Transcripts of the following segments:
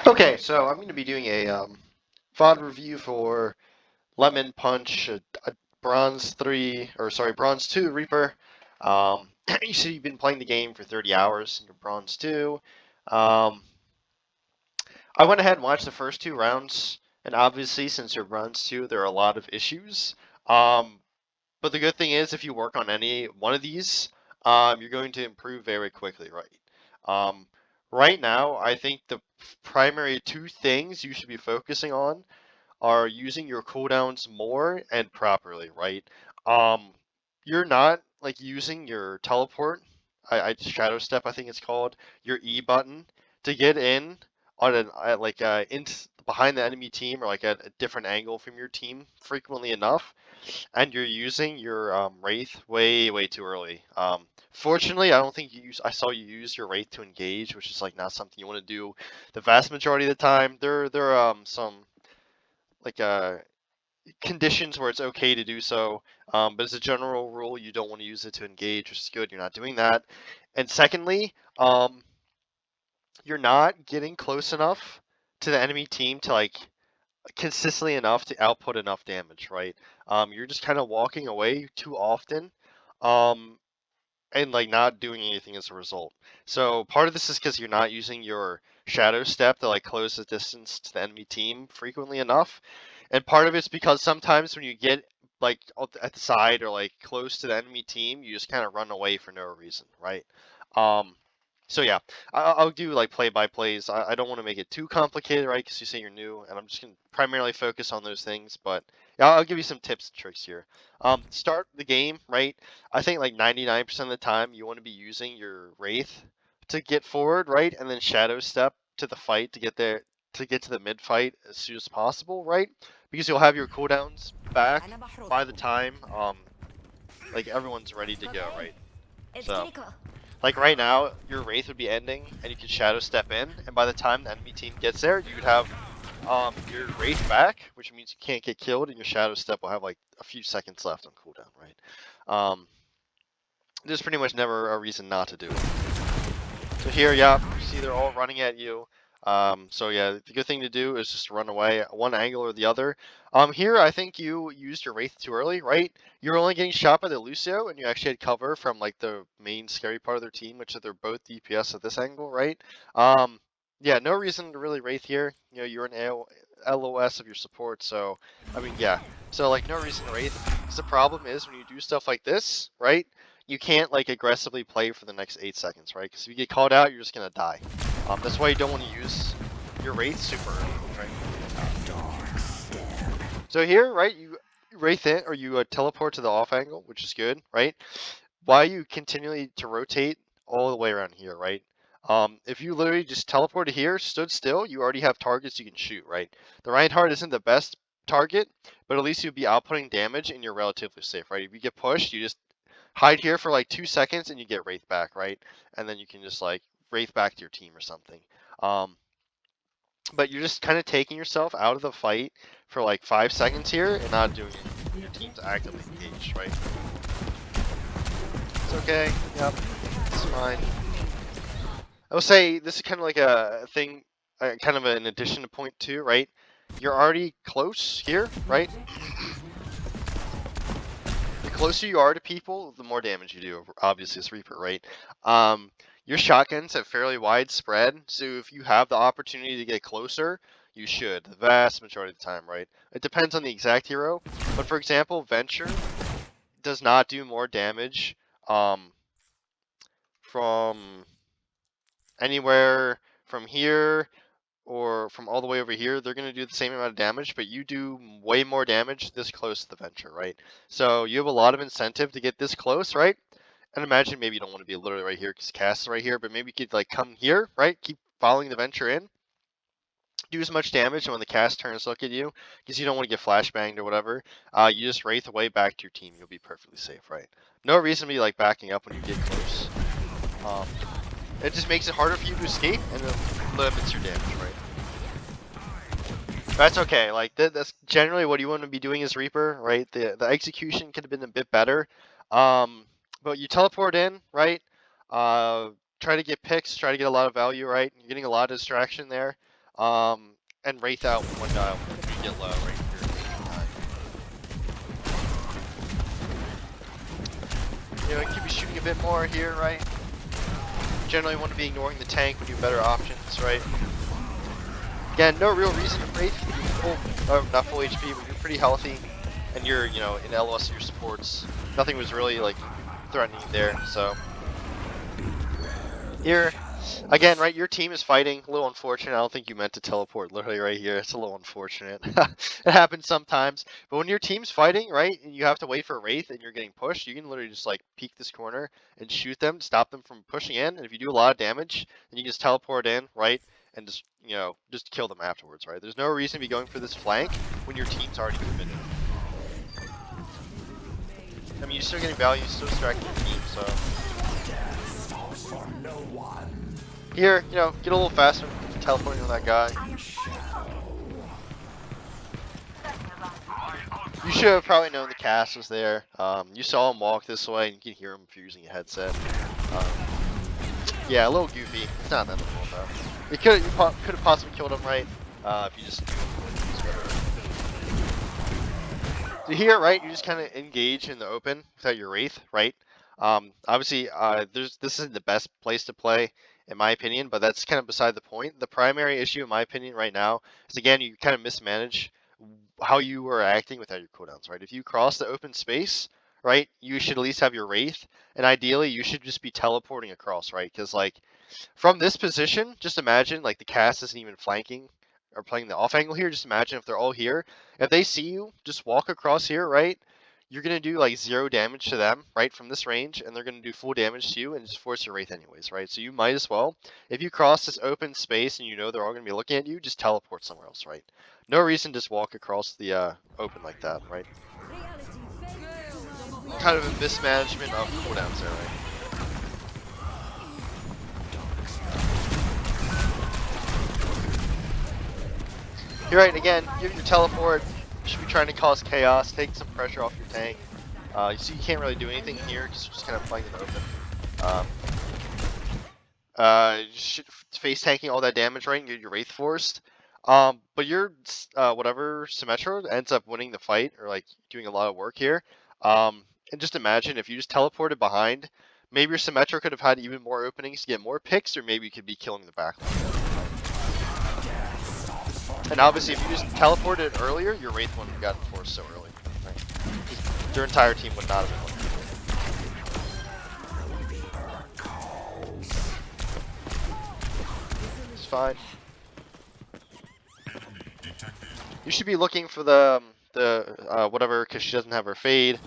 Okay, so I'm going to be doing a VOD review for Lemonpunch, a Bronze 3, or sorry, Bronze 2 Reaper. You said you've been playing the game for 30 hours, and you're Bronze 2. Um, I went ahead and watched the first 2 rounds, and obviously, since you're Bronze 2, there are a lot of issues. But the good thing is, if you work on any one of these, you're going to improve very quickly, right? Um, right now, I think the primary 2 things you should be focusing on are using your cooldowns more and properly, right? Um, you're not like using your teleport, I shadow step, I think it's called, your E button to get in on in behind the enemy team or like at a different angle from your team frequently enough, and you're using your wraith way too early. Fortunately, I don't think I saw you use your wraith to engage, which is like not something you want to do the vast majority of the time. There are some like conditions where it's okay to do so, but as a general rule, you don't want to use it to engage, which is good. You're not doing that. And secondly, you're not getting close enough to the enemy team to like consistently enough to output enough damage, right? You're just kind of walking away too often, um, and like not doing anything as a result. So part of this is because you're not using your shadow step to like close the distance to the enemy team frequently enough, and part of it's because sometimes when you get like at the side or like close to the enemy team, you just kind of run away for no reason, right? Um, so yeah, I'll do like play-by-plays. I don't want to make it too complicated, right? Because you say you're new, and I'm just gonna primarily focus on those things. But yeah, I'll give you some tips and tricks here. Start the game, right? I think like 99% of the time you want to be using your wraith to get forward, right? And then shadow step to the fight to get there to get to the mid fight as soon as possible, right? Because you'll have your cooldowns back by the time like everyone's ready to go, right? So like right now, your wraith would be ending, and you can shadow step in, and by the time the enemy team gets there, you'd have your wraith back, which means you can't get killed, and your shadow step will have like a few seconds left on cooldown, right? There's pretty much never a reason not to do it. So here, yeah, you see they're all running at you. So yeah, the good thing to do is just run away one angle or the other. Here I think you used your wraith too early, right? You're only getting shot by the Lucio, and you actually had cover from like the main scary part of their team, which they're both DPS at this angle, right? Yeah, no reason to really wraith here. You know, you're an LOS of your support, so I mean, yeah. So like, no reason to wraith. 'Cause the problem is when you do stuff like this, right? You can't like aggressively play for the next 8 seconds, right? Because if you get called out, you're just gonna die. That's why you don't want to use your wraith super early, right? So here, right, you wraith in or you teleport to the off angle, which is good, right? Why you continually to rotate all the way around here, right? If you literally just teleported here, stood still, you already have targets you can shoot, right? The Reinhardt isn't the best target, but at least you'll be outputting damage and you're relatively safe, right? If you get pushed, you just hide here for like 2 seconds and you get wraith back, right? And then you can just like wraith back to your team or something. But you're just kind of taking yourself out of the fight for like 5 seconds here and not doing it when your team's actively engaged, right? It's okay. Yep. It's fine. I will say this is kind of like a thing, kind of an addition to point 2, right? You're already close here, right? The closer you are to people, the more damage you do, obviously, as Reaper, right? Your shotguns have fairly wide spread, so if you have the opportunity to get closer, you should, the vast majority of the time, right? It depends on the exact hero, but for example, Venture does not do more damage from anywhere from here or from all the way over here. They're going to do the same amount of damage, but you do way more damage this close to the Venture, right? So you have a lot of incentive to get this close, right? And imagine maybe you don't want to be literally right here because cast is right here, but maybe you could like come here, right? Keep following the Venture in. Do as much damage, and when the cast turns look at you, because you don't want to get flashbanged or whatever, you just wraith away back to your team. You'll be perfectly safe, right? No reason to be like backing up when you get close. It just makes it harder for you to escape, and it limits your damage, right? That's okay. Like that's generally what you want to be doing as Reaper, right? The execution could have been a bit better, but you teleport in, right? Try to get picks, try to get a lot of value, right? You're getting a lot of distraction there. and wraith out when you get low, right? You know, you could be shooting a bit more here, right? Generally want to be ignoring the tank when you have better options, right? Again, no real reason to wraith. You're full, not full HP, but you're pretty healthy, and you're, you know, in LOS your supports. Nothing was really like threatening there, so here. Again, right, your team is fighting. A little unfortunate. I don't think you meant to teleport literally right here. It's a little unfortunate. It happens sometimes. But when your team's fighting, right, and you have to wait for a wraith and you're getting pushed, you can literally just like peek this corner and shoot them, stop them from pushing in. And if you do a lot of damage, then you can just teleport in, right, and just, you know, just kill them afterwards, right? There's no reason to be going for this flank when your team's already committed. I mean, you're still getting value, still distracting your team, so. Here, you know, get a little faster, teleporting on that guy. You should have probably known the cast was there. You saw him walk this way, and you can hear him if you're using a headset. Yeah, a little goofy. It's not that difficult though. You could have possibly killed him, right? If you just. So here, right, you just kind of engage in the open without your wraith, right? Obviously, this isn't the best place to play, in my opinion, but that's kind of beside the point. The primary issue, in my opinion, right now is, again, you kind of mismanage how you are acting without your cooldowns, right? If you cross the open space, right, you should at least have your wraith, and ideally, you should just be teleporting across, right? Because, like, from this position, just imagine, like, the cast isn't even flanking or playing the off angle here. Just imagine if they're all here. If they see you, just walk across here, right? You're going to do like 0 damage to them, right, from this range, and they're going to do full damage to you and just force your wraith anyways, right? So you might as well, if you cross this open space and you know they're all going to be looking at you, just teleport somewhere else, right? No reason to just walk across the open like that, right? Kind of a mismanagement of cooldowns there, right? You're right, again, give your teleport. You should be trying to cause chaos, take some pressure off your tank. You see you can't really do anything here because you're just kind of playing in the open. You should face tanking all that damage, right, and get your wraith forced. But your whatever Symmetra ends up winning the fight or like doing a lot of work here. And just imagine if you just teleported behind, maybe your Symmetra could have had even more openings to get more picks, or maybe you could be killing the backline. And obviously, if you just teleported earlier, your wraith wouldn't have gotten forced so early. Right? Your entire team would not have been looking. It's fine. You should be looking for the whatever, because she doesn't have her fade.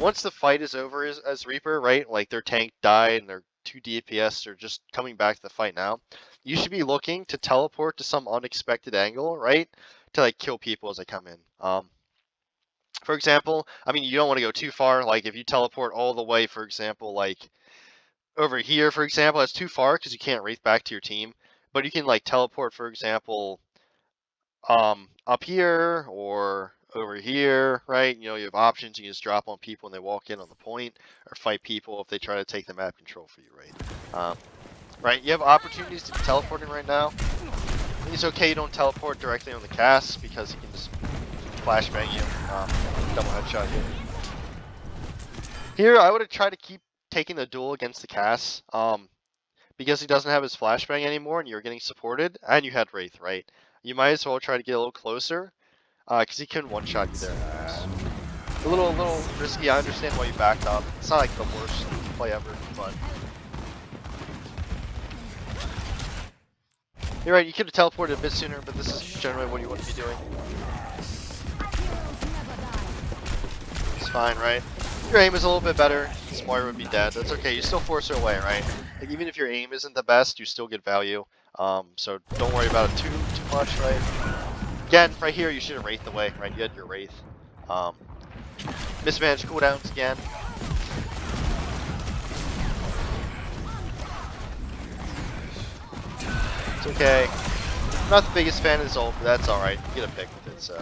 Once the fight is over as Reaper, right? Like their tank died and their 2 DPS are just coming back to the fight now. You should be looking to teleport to some unexpected angle, right? To like kill people as they come in. For example, I mean, you don't want to go too far. Like if you teleport all the way, for example, like over here, for example, that's too far because you can't wraith back to your team. But you can like teleport, for example, up here or over here, right? You know, you have options. You can just drop on people when they walk in on the point, or fight people if they try to take the map control for you, right? Right, you have opportunities to be teleporting right now. I think it's okay you don't teleport directly on the cast because he can just flashbang you, double headshot you. Here, I would have tried to keep taking the duel against the cast, because he doesn't have his flashbang anymore and you're getting supported, and you had wraith, right? You might as well try to get a little closer, because he couldn't one-shot you there. A little risky. I understand why you backed up. It's not like the worst play ever, but you're right, you could have teleported a bit sooner, but this is generally what you want to be doing. It's fine, right? If your aim is a little bit better, Moira would be dead. That's okay, you still force her away, right? Like, even if your aim isn't the best, you still get value. So don't worry about it too much, right? Again, right here, you should have wraithed away, right? You had your wraith. Mismanaged cooldowns again. It's okay. I'm not the biggest fan of this ult, but that's alright. You get a pick with it, so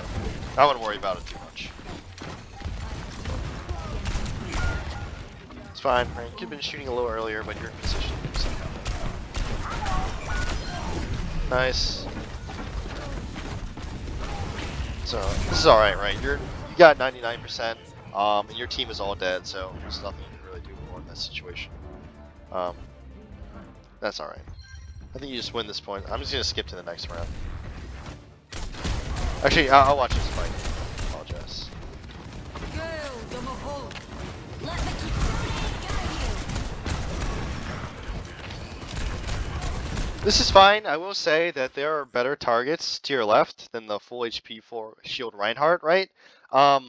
I wouldn't worry about it too much. It's fine, right? You could have been shooting a little earlier, but you're in position. Nice. So this is all right, right? You got 99%, and your team is all dead, so there's nothing you can really do more in this situation. That's all right. I think you just win this point. I'm just gonna skip to the next round. Actually, I'll watch this fight. Apologize. This is fine. I will say that there are better targets to your left than the full HP for Shield Reinhardt, right? But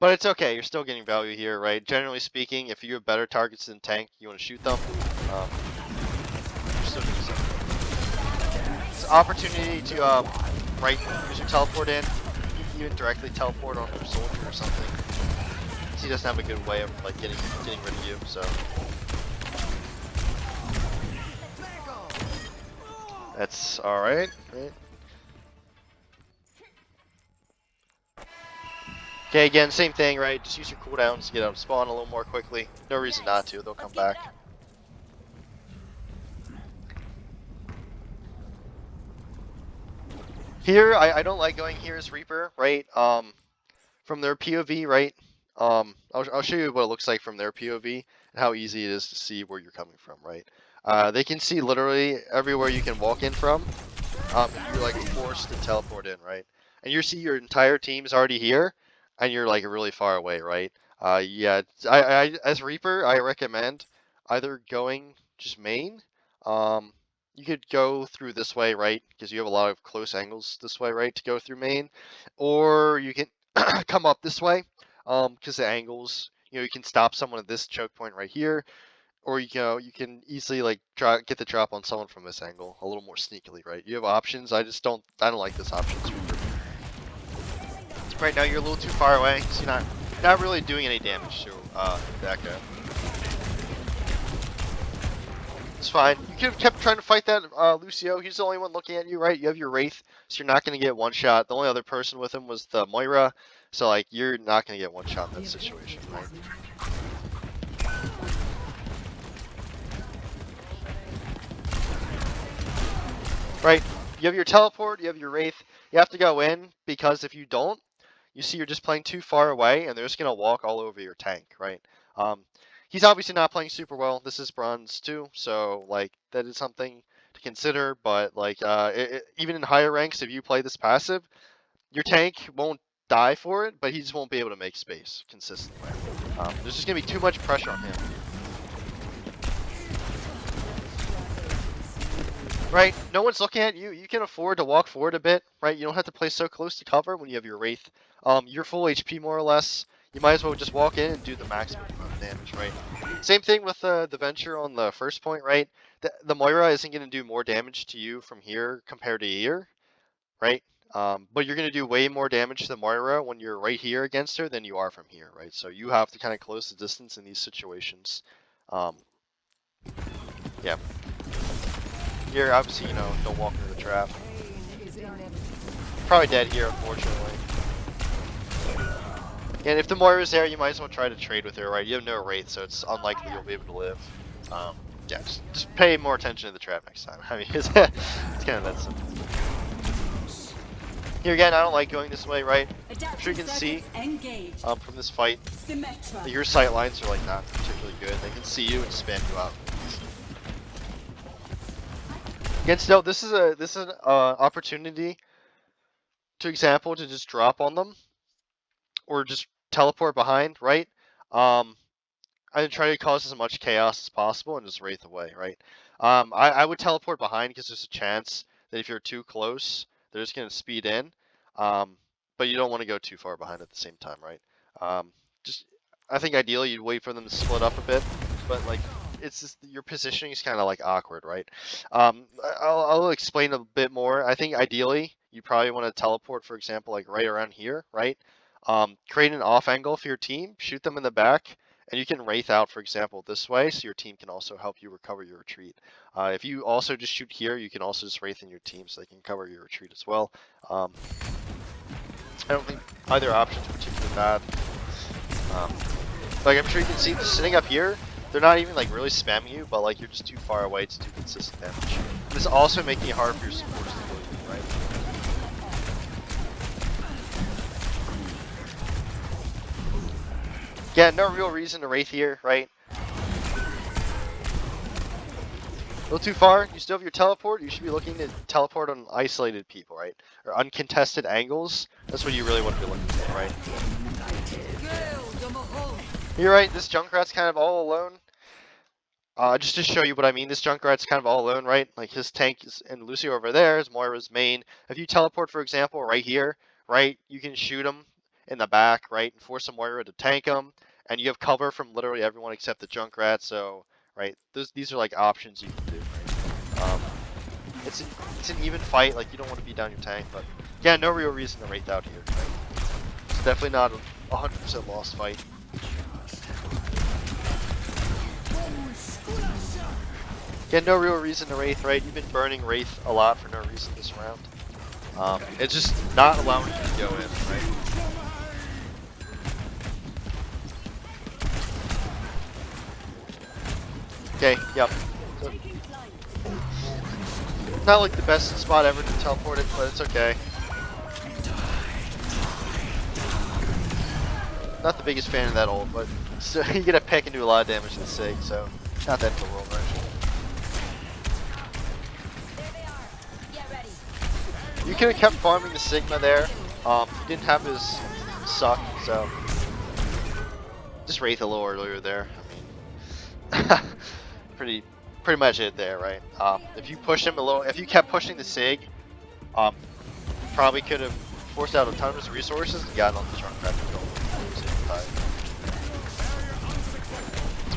it's okay. You're still getting value here, right? Generally speaking, if you have better targets than tank, you want to shoot them. You're still doing something. It's an opportunity to right, use your teleport in. You can even directly teleport on your soldier or something. He doesn't have a good way of like getting rid of you, so. That's alright, right? Okay, again, same thing, right? Just use your cooldowns to get out of spawn a little more quickly. No reason not to, they'll come back. Here, I don't like going here as Reaper, right? From their POV, right? I'll show you what it looks like from their POV and how easy it is to see where you're coming from, right? They can see literally everywhere you can walk in from. You're like forced to teleport in, right? And you see your entire team's already here, and you're like really far away, right? Yeah, I as Reaper, I recommend either going just main. You could go through this way, right? Because you have a lot of close angles this way, right? To go through main, or you can come up this way, because the angles, you can stop someone at this choke point right here. Or you can easily like get the drop on someone from this angle a little more sneakily, right? You have options. I don't like this option. Right now you're a little too far away, so you're not really doing any damage to that guy. It's fine. You could have kept trying to fight that Lucio. He's the only one looking at you, right? You have your Wraith, so you're not going to get one shot. The only other person with him was the Moira, so like you're not going to get one shot in that situation, right? Right, you have your teleport, you have your Wraith, you have to go in, because if you don't, you see you're just playing too far away, and they're just going to walk all over your tank, right? He's obviously not playing super well. This is bronze too, so like that is something to consider, but like even in higher ranks, if you play this passive, your tank won't die for it, but he just won't be able to make space consistently. There's just going to be too much pressure on him. Right, no one's looking at you. You can afford to walk forward a bit, right? You don't have to play so close to cover when you have your Wraith. You're full HP more or less. You might as well just walk in and do the maximum amount of damage, right? Same thing with the Venture on the first point, right? The Moira isn't going to do more damage to you from here compared to here, right? But you're going to do way more damage to the Moira when you're right here against her than you are from here, right? So you have to kind of close the distance in these situations. Yeah. Here, obviously, don't walk into the trap. Probably dead here, unfortunately. And if the Moira's there, you might as well try to trade with her, right? You have no Wraith, so it's unlikely you'll be able to live. Yeah, just pay more attention to the trap next time. I mean, it's kind of that simple. Here again, I don't like going this way, right? I'm sure you can see from this fight that your sight lines are like not particularly good. They can see you and spam you out. Against no, this is an opportunity to just drop on them or just teleport behind, right? I try to cause as much chaos as possible and just wraith away, right? I would teleport behind because there's a chance that if you're too close, they're just gonna speed in. But you don't want to go too far behind at the same time, right? I think ideally you'd wait for them to split up a bit, but like it's just your positioning is kind of like awkward, right? I'll explain a bit more. I think ideally you probably want to teleport, for example, like right around here, right? Create an off angle for your team, shoot them in the back, and you can wraith out, for example, this way, so your team can also help you recover your retreat. If you also just shoot here, you can also just wraith in your team, so they can cover your retreat as well. I don't think either option is particularly bad. Like I'm sure you can see, just sitting up here, they're not even like really spamming you, but like you're just too far away to do consistent damage. This is also making it hard for your supporters to kill you, right? Yeah, no real reason to wraith here, right? A little too far. You still have your teleport. You should be looking to teleport on isolated people, right? Or uncontested angles. That's what you really want to be looking for, right? You're right. This Junkrat's kind of all alone. Just to show you what I mean, this Junkrat's kind of all alone, right? Like his tank is and Lucio over there is Moira's main. If you teleport, for example, right here, right, you can shoot him in the back, right, and force a Moira to tank him, and you have cover from literally everyone except the Junkrat. So, right, these are like options you can do. Right? It's an even fight. Like you don't want to be down your tank, but yeah, no real reason to wraith out here. Right? It's definitely not a 100% lost fight. Yeah, no real reason to wraith, right? You've been burning wraith a lot for no reason this round. It's just not allowing you to go in, right? Okay, yep. So, not like the best spot ever to teleport it, but it's okay. Not the biggest fan of that ult, but so you get a pick and do a lot of damage to the Sig, so not that in the world, right? You could have kept farming the Sigma there. You didn't have his suck, so just wraith a little earlier there. I mean, pretty much it there, right? If you push him a little, if you kept pushing the Sig, probably could have forced out a ton of his resources and gotten on the Junkrat to go.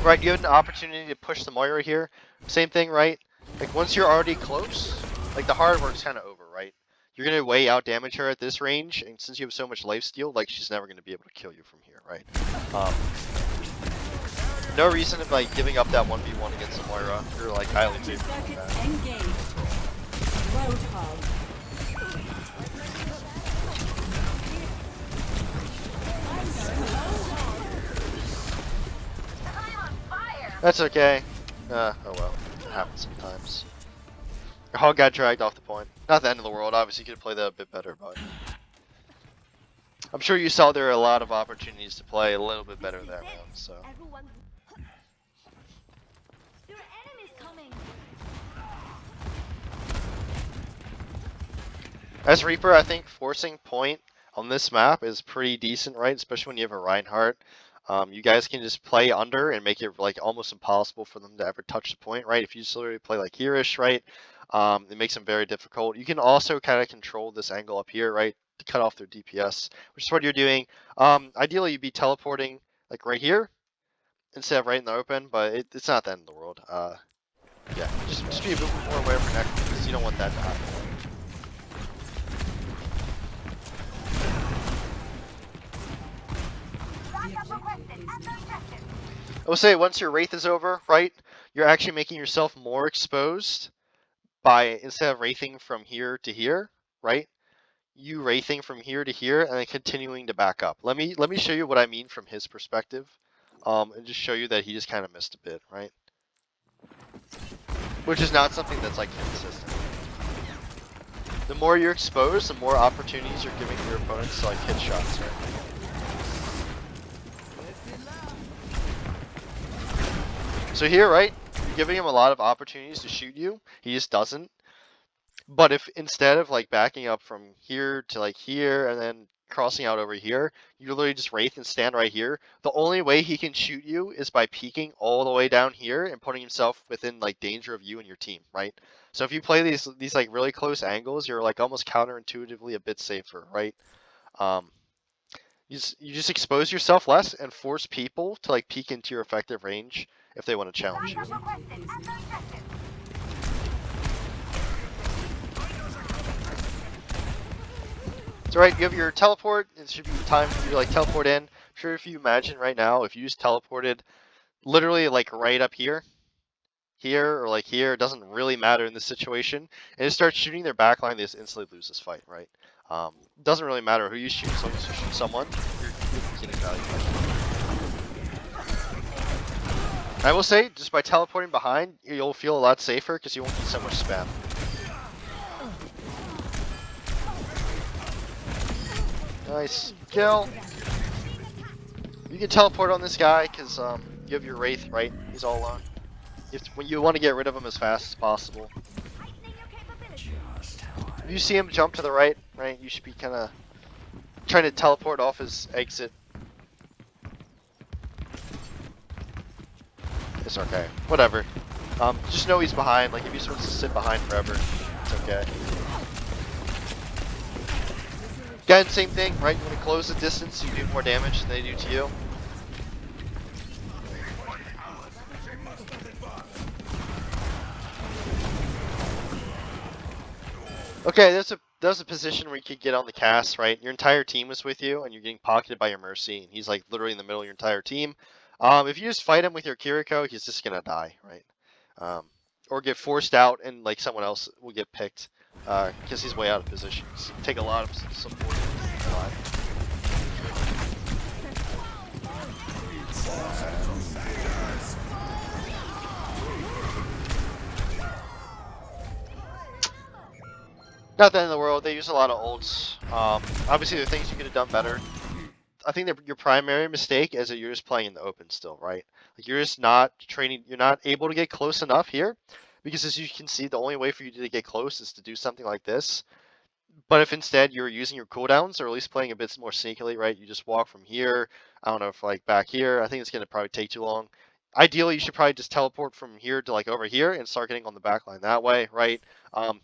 Right, you have an opportunity to push the Moira here. Same thing, right? Like once you're already close, like the hard work's kind of over, right? You're gonna way out damage her at this range, and since you have so much lifesteal, like she's never gonna be able to kill you from here, right? No reason of like giving up that 1v1 against the Moira. You're like highly favored. That's okay. Oh well, it happens sometimes. Your hog got dragged off the point. Not the end of the world. Obviously, you could play that a bit better, but I'm sure you saw there are a lot of opportunities to play a little bit better that round. So. As Reaper, I think forcing point on this map is pretty decent, right? Especially when you have a Reinhardt. You guys can just play under and make it like almost impossible for them to ever touch the point, right? If you just literally play like here-ish, right? It makes them very difficult. You can also kind of control this angle up here, right? To cut off their DPS, which is what you're doing. Ideally, you'd be teleporting like right here instead of right in the open, but it's not the end of the world. Yeah, just be a bit more aware for next because you don't want that to happen. I will say once your wraith is over, right, you're actually making yourself more exposed by instead of wraithing from here to here, right? You wraithing from here to here and then continuing to back up. Let me show you what I mean from his perspective, and just show you that he just kind of missed a bit, right? Which is not something that's like consistent. The more you're exposed, the more opportunities you're giving your opponents to like hit shots, right? So here, right, you're giving him a lot of opportunities to shoot you. He just doesn't. But if instead of like backing up from here to like here and then crossing out over here, you literally just wraith and stand right here. The only way he can shoot you is by peeking all the way down here and putting himself within like danger of you and your team, right? So if you play these like really close angles, you're like almost counterintuitively a bit safer, right? You just expose yourself less and force people to like peek into your effective range if they want to challenge you. So right, you have your teleport. It should be time for you to like teleport in. I'm sure if you imagine right now, if you just teleported literally like right up here, or like here, it doesn't really matter in this situation, and just start shooting their backline, they just instantly lose this fight, right? Doesn't really matter who you shoot, as long as you shoot someone, you're getting value. I will say, just by teleporting behind, you'll feel a lot safer because you won't get so much spam. Nice kill. You can teleport on this guy because you have your wraith, right? He's all alone. When you want to get rid of him as fast as possible. If you see him jump to the right, you should be kind of trying to teleport off his exit. It's okay. Whatever. Just know he's behind. Like, if he's supposed to sit behind forever, it's okay. Again, same thing, right? You want to close the distance, you do more damage than they do to you. Okay, there's a position where you could get on the cast, right? Your entire team is with you, and you're getting pocketed by your Mercy, and he's like literally in the middle of your entire team. If you just fight him with your Kiriko, he's just gonna die, right? Or get forced out, and like someone else will get picked because he's way out of position. Take a lot of support. Not the end of the world. They use a lot of ults. Obviously, there are things you could have done better. I think that your primary mistake is that you're just playing in the open still, right? Like, you're just not training. You're not able to get close enough here, because as you can see, the only way for you to get close is to do something like this. But if instead you're using your cooldowns, or at least playing a bit more sneakily, right? You just walk from here. I don't know if like back here. I think it's gonna probably take too long. Ideally, you should probably just teleport from here to like over here and start getting on the back line that way, right?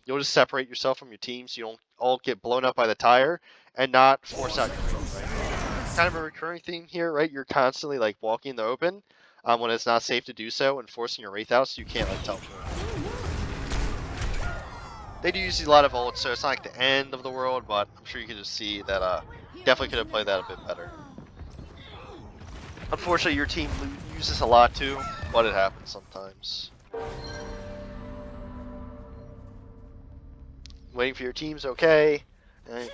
You'll just separate yourself from your team so you don't all get blown up by the tire and not force out your wraith, right? Kind of a recurring theme here, right? You're constantly like walking in the open when it's not safe to do so and forcing your wraith out so you can't like teleport. They do use a lot of ults, so it's not like the end of the world, but I'm sure you can just see that definitely could have played that a bit better. Unfortunately, your team uses a lot too, but it happens sometimes. Waiting for your team's okay. Right.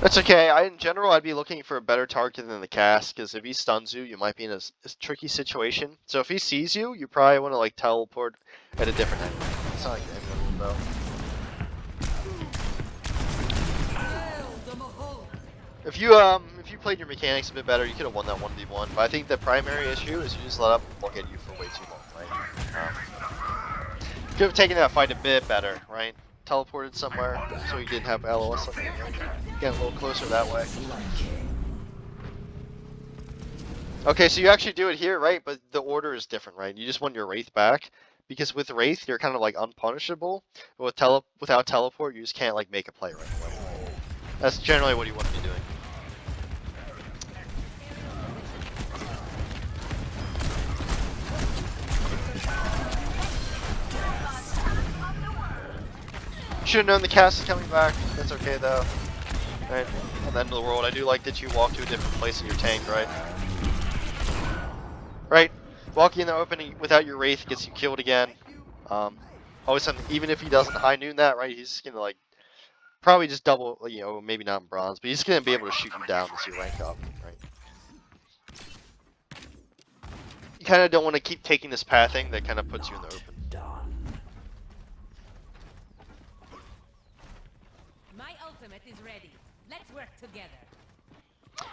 That's okay. In general, I'd be looking for a better target than the cast, because if he stuns you, you might be in a tricky situation. So if he sees you, you probably want to like teleport at a different angle. It's not like anyone will know. If you played your mechanics a bit better, you could have won that 1v1. But I think the primary issue is you just let up look at you for way too long, right? Could have taken that fight a bit better, right? Teleported somewhere so he didn't have LOS on him. Get a little closer that way. Okay, so you actually do it here, right? But the order is different, right? You just want your wraith back, because with wraith you're kind of like unpunishable. But without teleport, you just can't like make a play right away. That's generally what you want to be doing. Should have known the cast is coming back. That's okay though. Right, at the end of the world, I do like that you walk to a different place in your tank, right? Right, walking in the open without your wraith gets you killed again. Always something. Even if he doesn't high noon that, right? He's just gonna like probably just double, you know, maybe not in bronze, but he's gonna be able to shoot you down as you rank up, right? You kind of don't want to keep taking this pathing that kind of puts you in the open. Is ready. Let's work together. I'm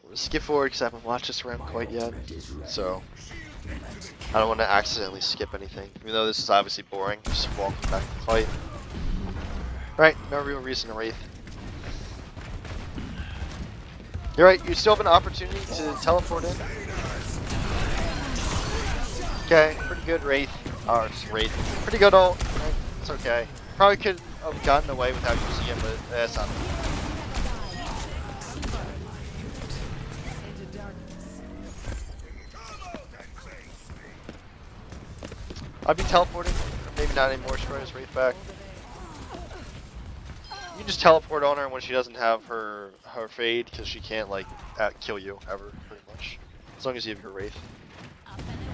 gonna skip forward because I haven't watched this round quite yet, so I don't want to accidentally skip anything. Even though this is obviously boring, just walking back to the fight. Right, no real reason to wraith. You're right. You still have an opportunity to teleport in. Okay, pretty good wraith. Or wraith. Pretty good ult. Right? It's okay. Probably could have gotten away without using it, but that's not. I'd be teleporting, or maybe not anymore. Spray his wraith back. You can just teleport on her when she doesn't have her fade, because she can't like kill you ever, pretty much. As long as you have your wraith. Up and away.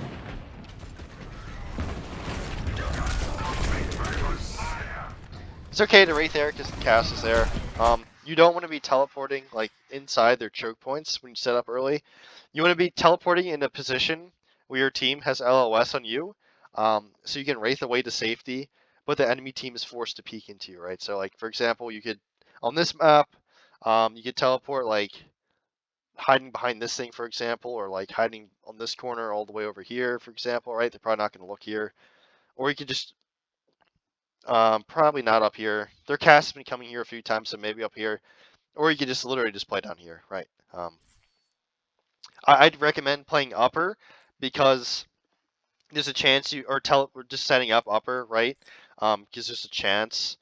It's okay to wraith there because the cast is there. You don't want to be teleporting like inside their choke points when you set up early. You want to be teleporting in a position where your team has LOS on you, so you can wraith away to safety, but the enemy team is forced to peek into you, right? So like for example, you could on this map, you could teleport like hiding behind this thing, for example, or like hiding on this corner all the way over here, for example, right? They're probably not going to look here, or you could just probably not up here. Their cast has been coming here a few times, so maybe up here. Or you could just literally just play down here, right? I'd recommend playing upper because there's a chance or just setting up upper, right? Because there's a chance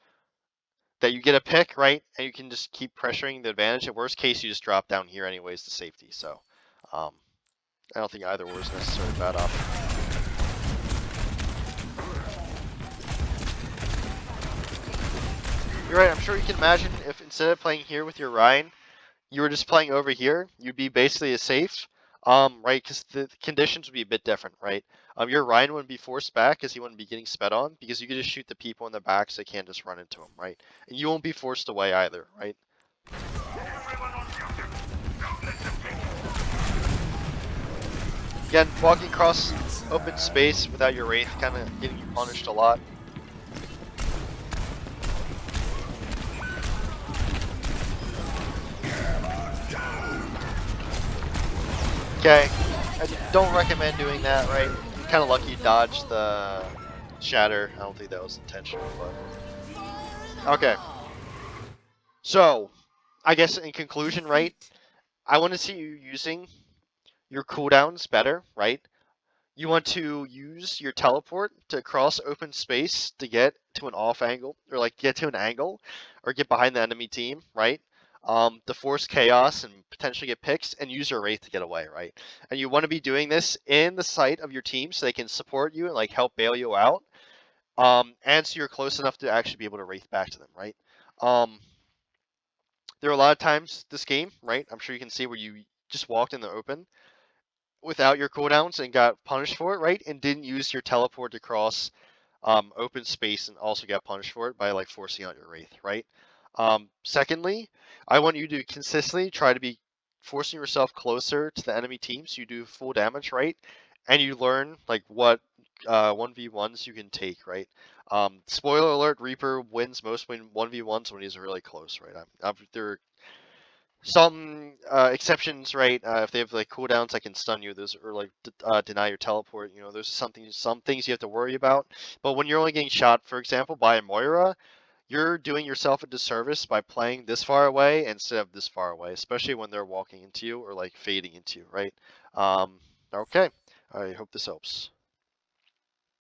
that you get a pick, right? And you can just keep pressuring the advantage. In worst case, you just drop down here anyways to safety. So, I don't think either was necessarily a bad option. You're right. I'm sure you can imagine if instead of playing here with your Ryan, you were just playing over here, you'd be basically as safe, right? Because the conditions would be a bit different, right? Your Ryan wouldn't be forced back because he wouldn't be getting sped on because you could just shoot the people in the back so they can't just run into him, right? And you won't be forced away either, right? Again, walking across open space without your wraith kind of getting you punished a lot. Okay, I don't recommend doing that, right? You're kind of lucky you dodged the shatter. I don't think that was intentional, but... Okay. So, I guess in conclusion, right? I want to see you using your cooldowns better, right? You want to use your teleport to cross open space to get to an off angle, or like get to an angle, or get behind the enemy team, right? To force chaos and potentially get picks, and use your wraith to get away, right? And you want to be doing this in the sight of your team so they can support you and like help bail you out. And so you're close enough to actually be able to wraith back to them, right? There are a lot of times this game, right? I'm sure you can see where you just walked in the open without your cooldowns and got punished for it, right? And didn't use your teleport to cross open space and also got punished for it by like forcing out your wraith, right? Secondly, I want you to consistently try to be forcing yourself closer to the enemy team so you do full damage, right? And you learn like what 1v1s you can take, right? Spoiler alert: Reaper wins most 1v1s when he's really close, right? There are some exceptions, right? If they have like cooldowns that can stun you, those or like deny your teleport. You know, there's some things you have to worry about. But when you're only getting shot, for example, by a Moira, you're doing yourself a disservice by playing this far away instead of this far away, especially when they're walking into you or like fading into you, right? Okay. I hope this helps.